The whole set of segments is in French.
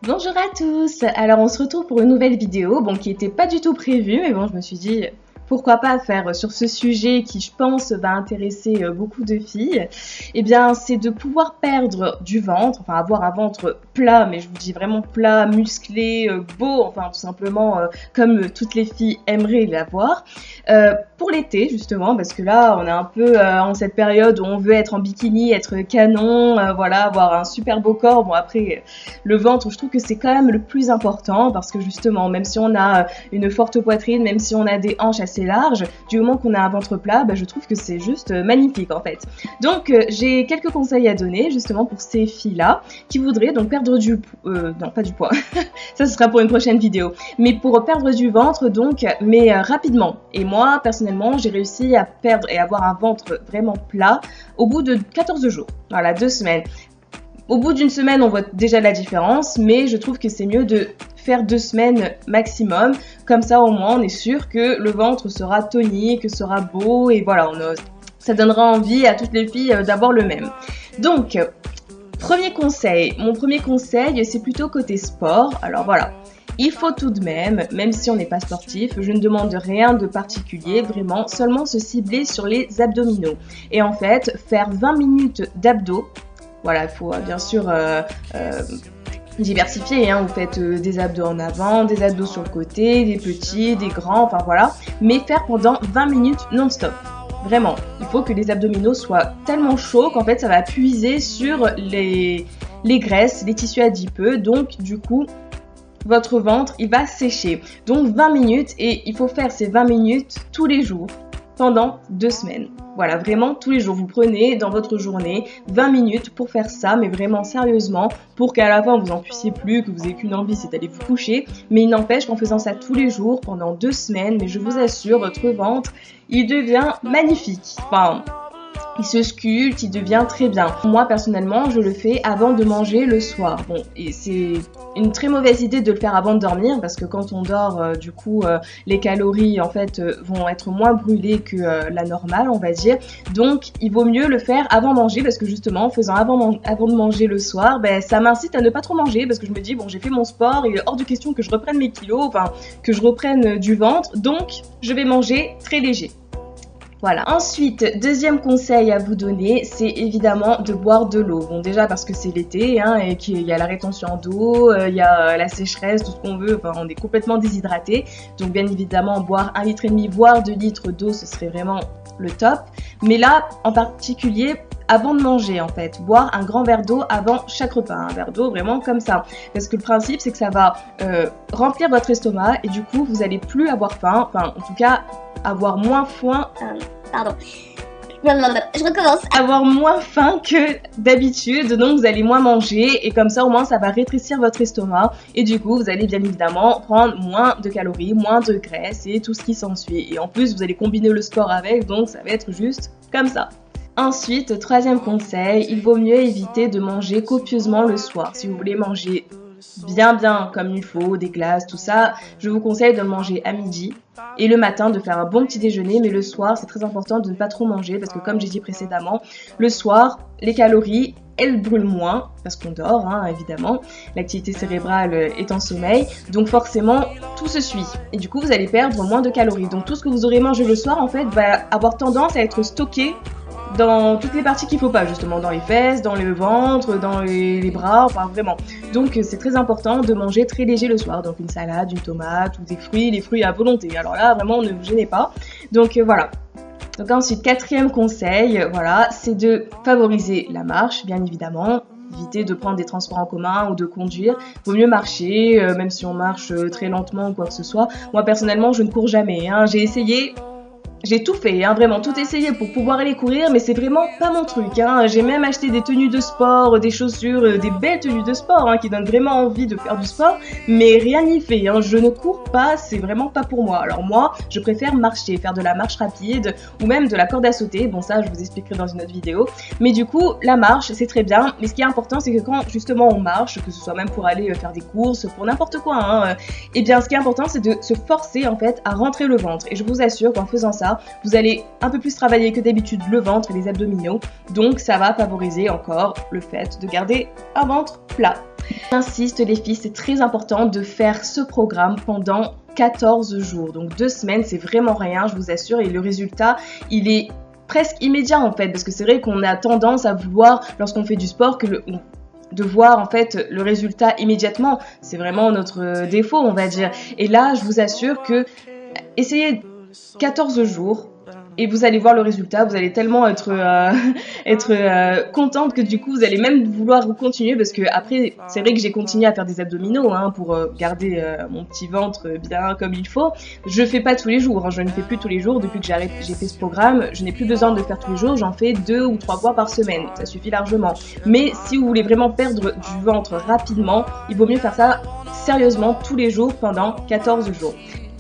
Bonjour à tous. Alors on se retrouve pour une nouvelle vidéo, qui n'était pas du tout prévue, mais bon je me suis dit pourquoi pas faire sur ce sujet qui je pense va intéresser beaucoup de filles. Eh bien c'est de pouvoir perdre du ventre, enfin avoir un ventre plat, mais je vous dis vraiment plat, musclé, beau, enfin tout simplement comme toutes les filles aimeraient l'avoir. Pour l'été justement, parce que là on est un peu en cette période où on veut être en bikini, être canon, voilà, avoir un super beau corps. Bon après le ventre, je trouve que c'est quand même le plus important parce que justement, même si on a une forte poitrine, même si on a des hanches assez larges, du moment qu'on a un ventre plat, je trouve que c'est juste magnifique en fait. Donc j'ai quelques conseils à donner justement pour ces filles-là qui voudraient donc perdre du non pas du poids, ça ce sera pour une prochaine vidéo, mais pour perdre du ventre donc, mais rapidement. Et moi personnellement, j'ai réussi à perdre et avoir un ventre vraiment plat au bout de 14 jours, voilà 2 semaines. Au bout d'une semaine, on voit déjà la différence, mais je trouve que c'est mieux de faire 2 semaines maximum. Comme ça, au moins, on est sûr que le ventre sera tonique, sera beau, et voilà, ça donnera envie à toutes les filles d'avoir le même. Donc, mon premier conseil, c'est plutôt côté sport. Alors voilà. Il faut tout de même si on n'est pas sportif, je ne demande rien de particulier, vraiment, seulement se cibler sur les abdominaux. Et en fait, faire 20 minutes d'abdos. Voilà, il faut bien sûr diversifier, hein. Vous faites des abdos en avant, des abdos sur le côté, des petits, des grands, enfin voilà. Mais faire pendant 20 minutes non-stop. Vraiment, il faut que les abdominaux soient tellement chauds qu'en fait ça va puiser sur les graisses, les tissus adipeux. Donc du coup, votre ventre, il va sécher. Donc 20 minutes et il faut faire ces 20 minutes tous les jours pendant 2 semaines. Voilà, vraiment tous les jours, vous prenez dans votre journée 20 minutes pour faire ça, mais vraiment sérieusement, pour qu'à la fin vous en puissiez plus, que vous ayez qu'une envie, c'est d'aller vous coucher. Mais il n'empêche qu'en faisant ça tous les jours, pendant 2 semaines, mais je vous assure, votre ventre, il devient magnifique. Enfin, il se sculpte, il devient très bien. Moi personnellement, je le fais avant de manger le soir. Bon, et c'est une très mauvaise idée de le faire avant de dormir parce que quand on dort, les calories en fait vont être moins brûlées que la normale, on va dire. Donc, il vaut mieux le faire avant de manger parce que justement, en faisant avant de manger le soir, ça m'incite à ne pas trop manger parce que je me dis bon, j'ai fait mon sport, il est hors de question que je reprenne mes kilos, enfin que je reprenne du ventre, donc je vais manger très léger. Voilà. Ensuite, deuxième conseil à vous donner, c'est évidemment de boire de l'eau. Bon, déjà parce que c'est l'été, hein, et qu'il y a la rétention d'eau, il y a la sécheresse, tout ce qu'on veut, enfin, on est complètement déshydraté. Donc bien évidemment, boire 1,5 litre, voire 2 litres d'eau, ce serait vraiment le top. Mais là, en particulier, avant de manger en fait, boire un grand verre d'eau avant chaque repas, un verre d'eau vraiment comme ça. Parce que le principe, c'est que ça va remplir votre estomac et du coup, vous allez plus avoir faim, enfin en tout cas, avoir moins faim. Pardon. Je recommence. Avoir moins faim que d'habitude, donc vous allez moins manger et comme ça au moins ça va rétrécir votre estomac et du coup vous allez bien évidemment prendre moins de calories, moins de graisse et tout ce qui s'ensuit. Et en plus vous allez combiner le sport avec, donc ça va être juste comme ça. Ensuite, troisième conseil, il vaut mieux éviter de manger copieusement le soir. Si vous voulez manger bien comme il faut, des glaces, tout ça, je vous conseille de le manger à midi et le matin de faire un bon petit déjeuner, mais le soir c'est très important de ne pas trop manger parce que comme j'ai dit précédemment, le soir les calories elles brûlent moins parce qu'on dort, hein, évidemment, l'activité cérébrale est en sommeil, donc forcément tout se suit et du coup vous allez perdre moins de calories. Donc tout ce que vous aurez mangé le soir en fait va avoir tendance à être stocké dans toutes les parties qu'il faut pas, justement dans les fesses, dans le ventre, dans les bras, enfin vraiment. Donc c'est très important de manger très léger le soir, donc une salade, une tomate ou des fruits, les fruits à volonté. Alors là vraiment ne vous gênez pas. Donc voilà. Donc ensuite, quatrième conseil, voilà, c'est de favoriser la marche, bien évidemment. Éviter de prendre des transports en commun ou de conduire. Vaut mieux marcher, même si on marche très lentement ou quoi que ce soit. Moi personnellement, je ne cours jamais, hein. J'ai essayé. J'ai tout fait, hein, vraiment tout essayé pour pouvoir aller courir, mais c'est vraiment pas mon truc, hein. J'ai même acheté des tenues de sport, des chaussures, des belles tenues de sport, hein, qui donnent vraiment envie de faire du sport, mais rien n'y fait, hein. Je ne cours pas, c'est vraiment pas pour moi. Alors moi, je préfère marcher, faire de la marche rapide, ou même de la corde à sauter, bon ça je vous expliquerai dans une autre vidéo, mais du coup, la marche, c'est très bien, mais ce qui est important, c'est que quand justement on marche, que ce soit même pour aller faire des courses, pour n'importe quoi, hein, et bien ce qui est important, c'est de se forcer en fait à rentrer le ventre, et je vous assure qu'en faisant ça, vous allez un peu plus travailler que d'habitude le ventre et les abdominaux, donc ça va favoriser encore le fait de garder un ventre plat. J'insiste les filles, c'est très important de faire ce programme pendant 14 jours. Donc 2 semaines, c'est vraiment rien, je vous assure. Et le résultat, il est presque immédiat en fait. Parce que c'est vrai qu'on a tendance à vouloir, lorsqu'on fait du sport, de voir en fait le résultat immédiatement. C'est vraiment notre défaut, on va dire. Et là, je vous assure que essayez 14 jours. Et vous allez voir le résultat, vous allez tellement être contente que du coup vous allez même vouloir continuer parce que après c'est vrai que j'ai continué à faire des abdominaux hein, pour garder mon petit ventre bien comme il faut. Je fais pas tous les jours, hein, je ne fais plus tous les jours depuis que j'ai fait ce programme, je n'ai plus besoin de le faire tous les jours, j'en fais 2 ou 3 fois par semaine, ça suffit largement. Mais si vous voulez vraiment perdre du ventre rapidement, il vaut mieux faire ça sérieusement tous les jours pendant 14 jours.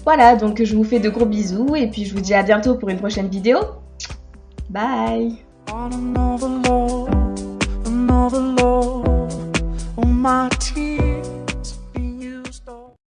Voilà, donc je vous fais de gros bisous et puis je vous dis à bientôt pour une prochaine vidéo. Bye. On another love, on my